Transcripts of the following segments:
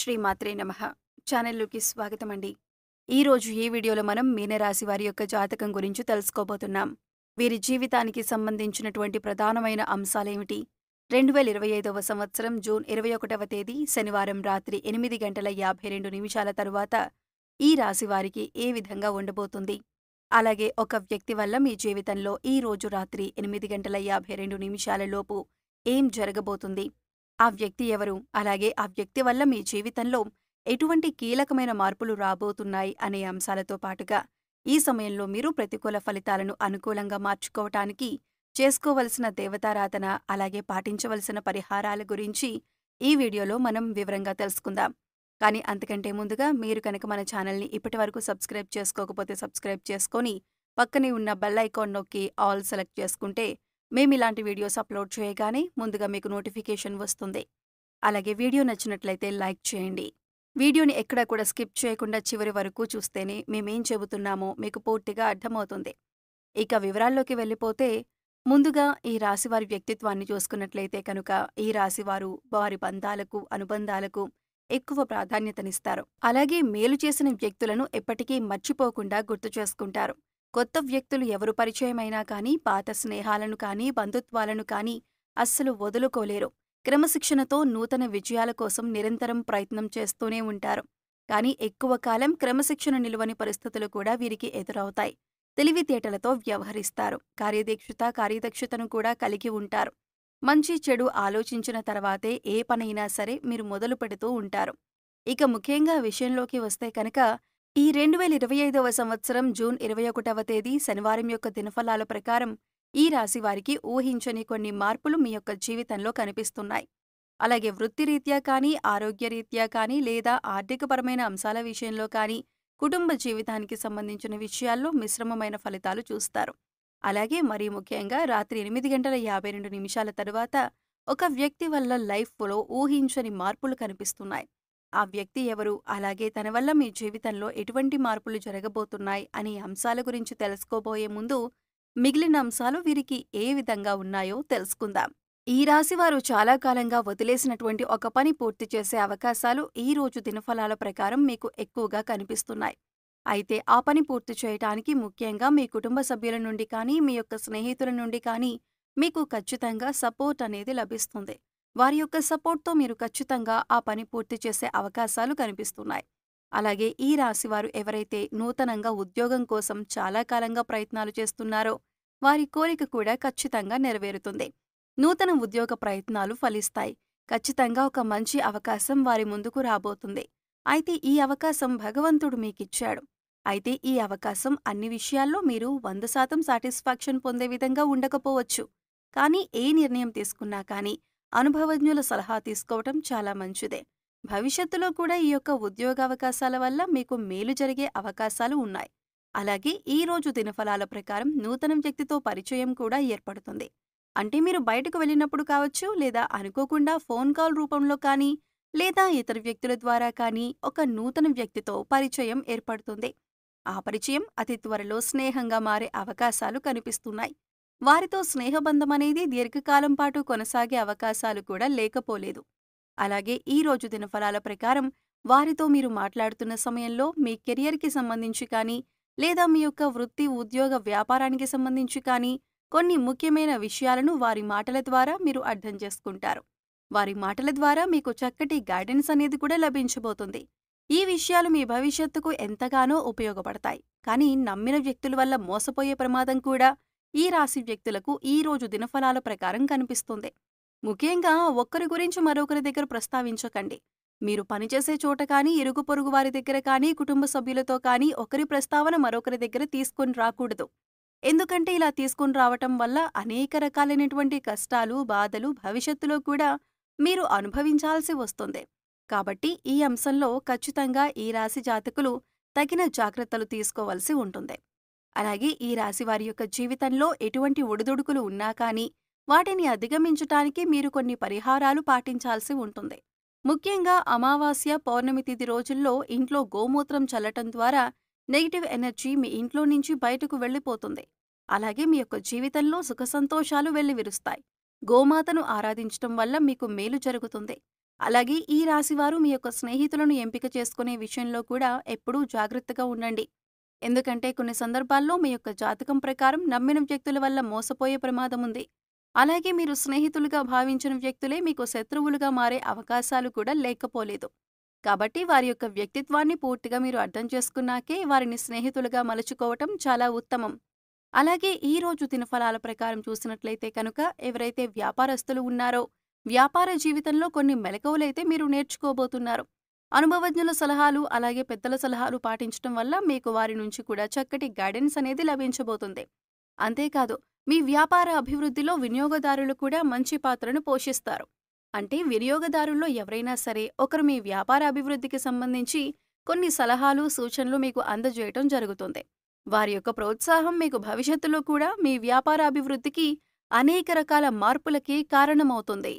శ్రీమాత్రే నమః. ఛానల్‌లోకి స్వాగతమండి. ఈరోజు ఈ వీడియోలో మనం మీనరాశి వారి యొక్క జాతకం గురించి తెలుసుకోబోతున్నాం. వీరి జీవితానికి సంబంధించినటువంటి ప్రధానమైన అంశాలేమిటి? 2025వ సంవత్సరం జూన్ 21వ తేదీ శనివారం రాత్రి 8:52 తరువాత ఈ రాశి వారికి ఏ విధంగా ఉండబోతుంది? అలాగే ఒక వ్యక్తి వల్ల మీ జీవితంలో ఈ రోజు రాత్రి 8:52 లోపు ఏం జరగబోతుంది? ఆ వ్యక్తి ఎవరు? అలాగే ఆ వ్యక్తి వల్ల మీ జీవితంలో ఎటువంటి కీలకమైన మార్పులు రాబోతున్నాయి అనే అంశాలతో పాటుగా ఈ సమయంలో మీరు ప్రతికూల ఫలితాలను అనుకూలంగా మార్చుకోవటానికి చేసుకోవలసిన దేవతారాధన అలాగే పాటించవలసిన పరిహారాల గురించి ఈ వీడియోలో మనం వివరంగా తెలుసుకుందాం. కానీ అంతకంటే ముందుగా మీరు కనుక మన ఛానల్ని ఇప్పటివరకు సబ్స్క్రైబ్ చేసుకోకపోతే సబ్స్క్రైబ్ చేసుకొని పక్కనే ఉన్న బెల్ ఐకాన్ నొక్కి ఆల్ సెలెక్ట్ చేసుకుంటే మేమిలాంటి వీడియోస్ అప్లోడ్ చేయగానే ముందుగా మీకు నోటిఫికేషన్ వస్తుంది. అలాగే వీడియో నచ్చినట్లయితే లైక్ చేయండి. వీడియోని ఎక్కడా కూడా స్కిప్ చేయకుండా చివరి వరకు చూస్తేనే మేమేం చెబుతున్నామో మీకు పూర్తిగా అర్థమవుతుంది. ఇక వివరాల్లోకి వెళ్ళిపోతే ముందుగా ఈ రాశివారి వ్యక్తిత్వాన్ని చూసుకున్నట్లయితే కనుక ఈ రాశివారు వారి బంధాలకు అనుబంధాలకు ఎక్కువ ప్రాధాన్యతనిస్తారు. అలాగే మేలు చేసిన వ్యక్తులను ఎప్పటికీ మర్చిపోకుండా గుర్తు చేసుకుంటారు. కొత్త వ్యక్తులు ఎవరు పరిచయమైనా కానీ పాత స్నేహాలను కానీ బంధుత్వాలను కానీ అస్సలు వదులుకోలేరు. క్రమశిక్షణతో నూతన విజయాల కోసం నిరంతరం ప్రయత్నం చేస్తూనే ఉంటారు. కానీ ఎక్కువ కాలం క్రమశిక్షణ నిలువని పరిస్థితులు కూడా వీరికి ఎదురవుతాయి. తెలివితేటలతో వ్యవహరిస్తారు. కార్యదక్షతను కూడా కలిగి ఉంటారు. మంచి చెడు ఆలోచించిన తర్వాతే ఏ పనైనా సరే మీరు మొదలు పెడుతూ ఉంటారు. ఇక ముఖ్యంగా విషయంలోకి వస్తే కనుక ఈ 2025వ సంవత్సరం జూన్ 21వ తేదీ శనివారం యొక్క దినఫలాల ప్రకారం ఈ రాశి వారికి ఊహించని కొన్ని మార్పులు మీ యొక్క జీవితంలో కనిపిస్తున్నాయి. అలాగే వృత్తిరీత్యా కానీ ఆరోగ్యరీత్యా కానీ లేదా ఆర్థికపరమైన అంశాల విషయంలో కానీ కుటుంబ జీవితానికి సంబంధించిన విషయాల్లో మిశ్రమమైన ఫలితాలు చూస్తారు. అలాగే మరీ ముఖ్యంగా రాత్రి 8:52 తరువాత ఒక వ్యక్తి వల్ల లైఫ్లో ఊహించని మార్పులు కనిపిస్తున్నాయి. ఆ వ్యక్తి ఎవరు? అలాగే తన వల్ల మీ జీవితంలో ఎటువంటి మార్పులు జరగబోతున్నాయి అనే అంశాల గురించి తెలుసుకోబోయే ముందు మిగిలిన అంశాలు వీరికి ఏ విధంగా ఉన్నాయో తెలుసుకుందాం. ఈ రాశివారు చాలా కాలంగా వదిలేసినటువంటి ఒక పని పూర్తి చేసే అవకాశాలు ఈ రోజు దినఫలాల ప్రకారం మీకు ఎక్కువగా కనిపిస్తున్నాయి. అయితే ఆ పని పూర్తి చేయటానికి ముఖ్యంగా మీ కుటుంబ సభ్యుల నుండి కానీ మీ యొక్క స్నేహితుల నుండి కానీ మీకు ఖచ్చితంగా సపోర్ట్ అనేది లభిస్తుంది. వారి యొక్క సపోర్ట్తో మీరు ఖచ్చితంగా ఆ పని పూర్తి చేసే అవకాశాలు కనిపిస్తున్నాయి. అలాగే ఈ రాశివారు ఎవరైతే నూతనంగా ఉద్యోగం కోసం చాలా కాలంగా ప్రయత్నాలు చేస్తున్నారో వారి కోరిక కూడా ఖచ్చితంగా నెరవేరుతుంది. నూతన ఉద్యోగ ప్రయత్నాలు ఫలిస్తాయి. ఖచ్చితంగా ఒక మంచి అవకాశం వారి ముందుకు రాబోతుంది. అయితే ఈ అవకాశం భగవంతుడు మీకిచ్చాడు. అయితే ఈ అవకాశం అన్ని విషయాల్లో మీరు 100% సాటిస్ఫాక్షన్ పొందే విధంగా ఉండకపోవచ్చు. కానీ ఏ నిర్ణయం తీసుకున్నా కానీ అనుభవజ్ఞుల సలహా తీసుకోవటం చాలా మంచిదే. భవిష్యత్తులో కూడా ఈ యొక్క ఉద్యోగావకాశాల వల్ల మీకు మేలు జరిగే అవకాశాలు ఉన్నాయి. అలాగే ఈ రోజు దినఫలాల ప్రకారం నూతన వ్యక్తితో పరిచయం కూడా ఏర్పడుతుంది. అంటే మీరు బయటకు వెళ్ళినప్పుడు కావచ్చు, లేదా అనుకోకుండా ఫోన్ కాల్ రూపంలో కానీ లేదా ఇతర వ్యక్తుల ద్వారా కానీ ఒక నూతన వ్యక్తితో పరిచయం ఏర్పడుతుంది. ఆ పరిచయం అతి త్వరలో స్నేహంగా మారే అవకాశాలు కనిపిస్తున్నాయి. వారితో స్నేహబంధం అనేది దీర్ఘకాలం పాటు కొనసాగే అవకాశాలు కూడా లేకపోలేదు. అలాగే ఈ రోజు దినఫలాల ప్రకారం వారితో మీరు మాట్లాడుతున్న సమయంలో మీ కెరియర్కి సంబంధించి కానీ లేదా మీ యొక్క వృత్తి ఉద్యోగ వ్యాపారానికి సంబంధించి కానీ కొన్ని ముఖ్యమైన విషయాలను వారి మాటల ద్వారా మీరు అర్థం చేసుకుంటారు. వారి మాటల ద్వారా మీకు చక్కటి గైడెన్స్ అనేది కూడా లభించబోతుంది. ఈ విషయాలు మీ భవిష్యత్తుకు ఎంతగానో ఉపయోగపడతాయి. కానీ నమ్మిన వ్యక్తుల వల్ల మోసపోయే ప్రమాదం కూడా ఈ రాశి వ్యక్తులకు ఈ రోజు దినఫలాల ప్రకారం కనిపిస్తుంది. ముఖ్యంగా ఒక్కరి గురించి మరొకరి దగ్గర ప్రస్తావించకండి. మీరు పనిచేసే చోట కానీ ఇరుగు పొరుగు వారి దగ్గర కానీ కుటుంబ సభ్యులతో కానీ ఒకరి ప్రస్తావన మరొకరి దగ్గర తీసుకొని రాకూడదు. ఎందుకంటే ఇలా తీసుకొని రావటం వల్ల అనేక రకాలైనటువంటి కష్టాలు బాధలు భవిష్యత్తులో కూడా మీరు అనుభవించాల్సి వస్తుంది. కాబట్టి ఈ అంశంలో ఖచ్చితంగా ఈ రాశి జాతకులు తగిన జాగ్రత్తలు తీసుకోవాల్సి ఉంటుంది. అలాగే ఈ రాశి వారి యొక్క జీవితంలో ఎటువంటి ఒడిదుడుకులు ఉన్నా కానీ వాటిని అధిగమించటానికి మీరు కొన్ని పరిహారాలు పాటించాల్సి ఉంటుంది. ముఖ్యంగా అమావాస్య పౌర్ణమి తిథి రోజుల్లో ఇంట్లో గోమూత్రం చల్లటం ద్వారా నెగిటివ్ ఎనర్జీ మీ ఇంట్లో నుంచి బయటకు వెళ్ళిపోతుంది. అలాగే మీ యొక్క జీవితంలో సుఖ సంతోషాలు వెల్లివిరుస్తాయి. గోమాతను ఆరాధించటం వల్ల మీకు మేలు జరుగుతుంది. అలాగే ఈ రాశివారు మీ యొక్క స్నేహితులను ఎంపిక చేసుకునే విషయంలో కూడా ఎప్పుడూ జాగ్రత్తగా ఉండండి. ఎందుకంటే కొన్ని సందర్భాల్లో మీ యొక్క జాతకం ప్రకారం నమ్మిన వ్యక్తుల వల్ల మోసపోయే ప్రమాదం ఉంది. అలాగే మీరు స్నేహితులుగా భావించిన వ్యక్తులే మీకు శత్రువులుగా మారే అవకాశాలు కూడా లేకపోలేదు. కాబట్టి వారి యొక్క వ్యక్తిత్వాన్ని పూర్తిగా మీరు అర్థం చేసుకున్నాకే వారిని స్నేహితులుగా మలుచుకోవటం చాలా ఉత్తమం. అలాగే ఈ రోజు దినఫలాల ప్రకారం చూసినట్లయితే కనుక ఎవరైతే వ్యాపారస్తులు ఉన్నారో వ్యాపార జీవితంలో కొన్ని మెలకువలైతే మీరు నేర్చుకోబోతున్నారు. అనుభవజ్ఞుల సలహాలు అలాగే పెద్దల సలహాలు పాటించడం వల్ల మీకు వారి నుంచి కూడా చక్కటి గైడెన్స్ అనేది లభించబోతుంది. అంతేకాదు మీ వ్యాపార అభివృద్ధిలో వినియోగదారులు కూడా మంచి పాత్రను పోషిస్తారు. అంటే వినియోగదారుల్లో ఎవరైనా సరే ఒకరు మీ వ్యాపార అభివృద్ధికి సంబంధించి కొన్ని సలహాలు సూచనలు మీకు అందజేయటం జరుగుతుంది. వారి యొక్క ప్రోత్సాహం మీకు భవిష్యత్తులో కూడా మీ వ్యాపార అభివృద్ధికి అనేక రకాల మార్పులకి కారణమవుతుంది.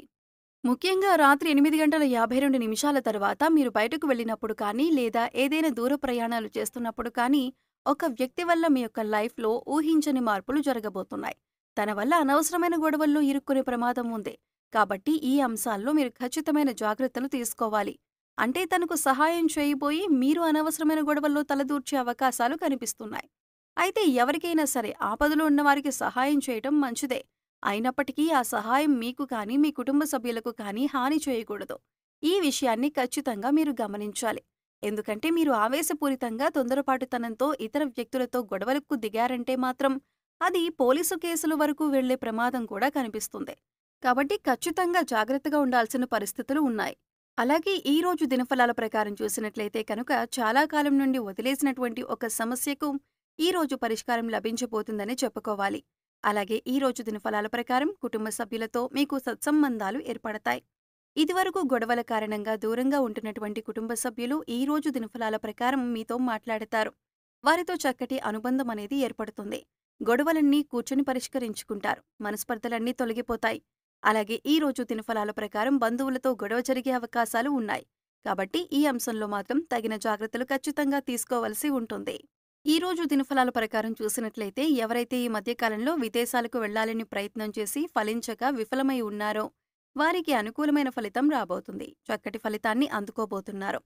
ముఖ్యంగా రాత్రి 8:52 తర్వాత మీరు బయటకు వెళ్ళినప్పుడు కానీ లేదా ఏదైనా దూర ప్రయాణాలు చేస్తున్నప్పుడు కానీ ఒక వ్యక్తి వల్ల మీ యొక్క లైఫ్లో ఊహించని మార్పులు జరగబోతున్నాయి. తన వల్ల అనవసరమైన గొడవల్లో ఇరుక్కునే ప్రమాదం ఉంది. కాబట్టి ఈ అంశాల్లో మీరు ఖచ్చితమైన జాగ్రత్తలు తీసుకోవాలి. అంటే తనకు సహాయం చేయబోయి మీరు అనవసరమైన గొడవల్లో తలదూర్చే అవకాశాలు కనిపిస్తున్నాయి. అయితే ఎవరికైనా సరే ఆపదలో ఉన్నవారికి సహాయం చేయటం మంచిదే. అయినప్పటికీ ఆ సహాయం మీకు కానీ మీ కుటుంబ సభ్యులకు కానీ హాని చేయకూడదు. ఈ విషయాన్ని ఖచ్చితంగా మీరు గమనించాలి. ఎందుకంటే మీరు ఆవేశపూరితంగా తొందరపాటుతనంతో ఇతర వ్యక్తులతో గొడవలకు దిగారంటే మాత్రం అది పోలీసు కేసుల వరకు వెళ్లే ప్రమాదం కూడా కనిపిస్తుంది. కాబట్టి ఖచ్చితంగా జాగ్రత్తగా ఉండాల్సిన పరిస్థితులు ఉన్నాయి. అలాగే ఈ రోజు దినఫలాల ప్రకారం చూసినట్లయితే కనుక చాలా కాలం నుండి వదిలేసినటువంటి ఒక సమస్యకు ఈ రోజు పరిష్కారం లభించబోతుందని చెప్పుకోవాలి. అలాగే ఈ రోజు దినఫలాల ప్రకారం కుటుంబ సభ్యులతో మీకు సత్సంబంధాలు ఏర్పడతాయి. ఇదివరకు గొడవల కారణంగా దూరంగా ఉంటున్నటువంటి కుటుంబ సభ్యులు ఈ రోజు దినఫలాల ప్రకారం మీతో మాట్లాడతారు. వారితో చక్కటి అనుబంధం అనేది ఏర్పడుతుంది. గొడవలన్నీ కూర్చొని పరిష్కరించుకుంటారు. మనస్పర్ధలన్నీ తొలగిపోతాయి. అలాగే ఈ రోజు దినఫలాల ప్రకారం బంధువులతో గొడవ జరిగే అవకాశాలు ఉన్నాయి. కాబట్టి ఈ అంశంలో మాత్రం తగిన జాగ్రత్తలు ఖచ్చితంగా తీసుకోవలసి ఉంటుంది. ఈ రోజు దినఫలాల ప్రకారం చూసినట్లయితే ఎవరైతే ఈ మధ్యకాలంలో విదేశాలకు వెళ్లాలని ప్రయత్నం చేసి ఫలించక విఫలమై ఉన్నారో వారికి అనుకూలమైన ఫలితం రాబోతుంది. చక్కటి ఫలితాన్ని అందుకోబోతున్నారు.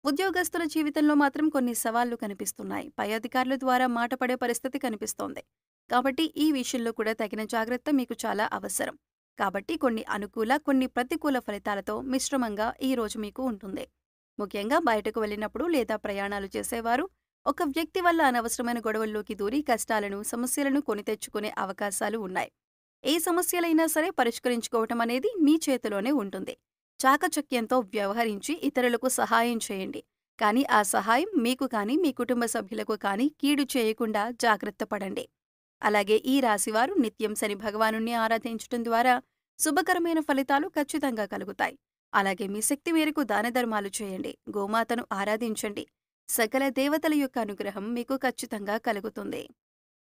ఉద్యోగస్తుల జీవితంలో మాత్రం కొన్ని సవాళ్లు కనిపిస్తున్నాయి. పై అధికారుల ద్వారా మాట పడే పరిస్థితి కనిపిస్తోంది. కాబట్టి ఈ విషయంలో కూడా తగిన జాగ్రత్త మీకు చాలా అవసరం. కాబట్టి కొన్ని అనుకూల కొన్ని ప్రతికూల ఫలితాలతో మిశ్రమంగా ఈ రోజు మీకు ఉంటుంది. ముఖ్యంగా బయటకు వెళ్ళినప్పుడు లేదా ప్రయాణాలు చేసేవారు ఒక వ్యక్తి వల్ల అనవసరమైన గొడవల్లోకి దూరి కష్టాలను సమస్యలను కొని తెచ్చుకునే అవకాశాలు ఉన్నాయి. ఏ సమస్యలైనా సరే పరిష్కరించుకోవటం అనేది మీ చేతిలోనే ఉంటుంది. చాకచక్యంతో వ్యవహరించి ఇతరులకు సహాయం చేయండి. కానీ ఆ సహాయం మీకు కానీ మీ కుటుంబ సభ్యులకు కానీ కీడు చేయకుండా జాగ్రత్త పడండి. అలాగే ఈ రాశివారు నిత్యం శని భగవానుణ్ణి ఆరాధించటం ద్వారా శుభకరమైన ఫలితాలు ఖచ్చితంగా కలుగుతాయి. అలాగే మీ శక్తి మేరకు దానధర్మాలు చేయండి. గోమాతను ఆరాధించండి. సకల దేవతల యొక్క అనుగ్రహం మీకు ఖచ్చితంగా కలుగుతుంది.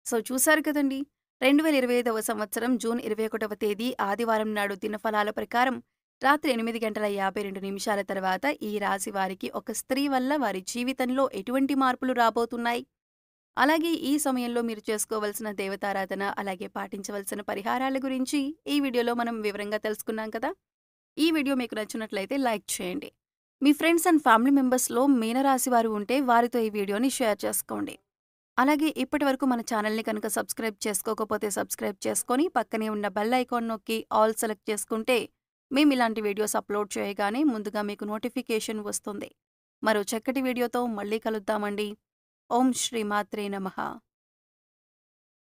సో చూశారు కదండి, 2025వ సంవత్సరం జూన్ 21వ తేదీ ఆదివారం నాడు దినఫలాల ప్రకారం రాత్రి 8:52 తర్వాత ఈ రాశి వారికి ఒక స్త్రీ వల్ల వారి జీవితంలో ఎటువంటి మార్పులు రాబోతున్నాయి, అలాగే ఈ సమయంలో మీరు చేసుకోవలసిన దేవతారాధన అలాగే పాటించవలసిన పరిహారాల గురించి ఈ వీడియోలో మనం వివరంగా తెలుసుకున్నాం కదా. ఈ వీడియో మీకు నచ్చినట్లయితే లైక్ చేయండి. మీ ఫ్రెండ్స్ అండ్ ఫ్యామిలీ మెంబర్స్లో మీనరాశి వారు ఉంటే వారితో ఈ వీడియోని షేర్ చేసుకోండి. అలాగే ఇప్పటివరకు మన ఛానల్ని కనుక సబ్స్క్రైబ్ చేసుకోకపోతే సబ్స్క్రైబ్ చేసుకొని పక్కనే ఉన్న బెల్ ఐకాన్ నొక్కి ఆల్ సెలెక్ట్ చేసుకుంటే మేము ఇలాంటి వీడియోస్ అప్లోడ్ చేయగానే ముందుగా మీకు నోటిఫికేషన్ వస్తుంది. మరో చక్కటి వీడియోతో మళ్ళీ కలుద్దామండి. ఓం శ్రీ మాత్రే నమః.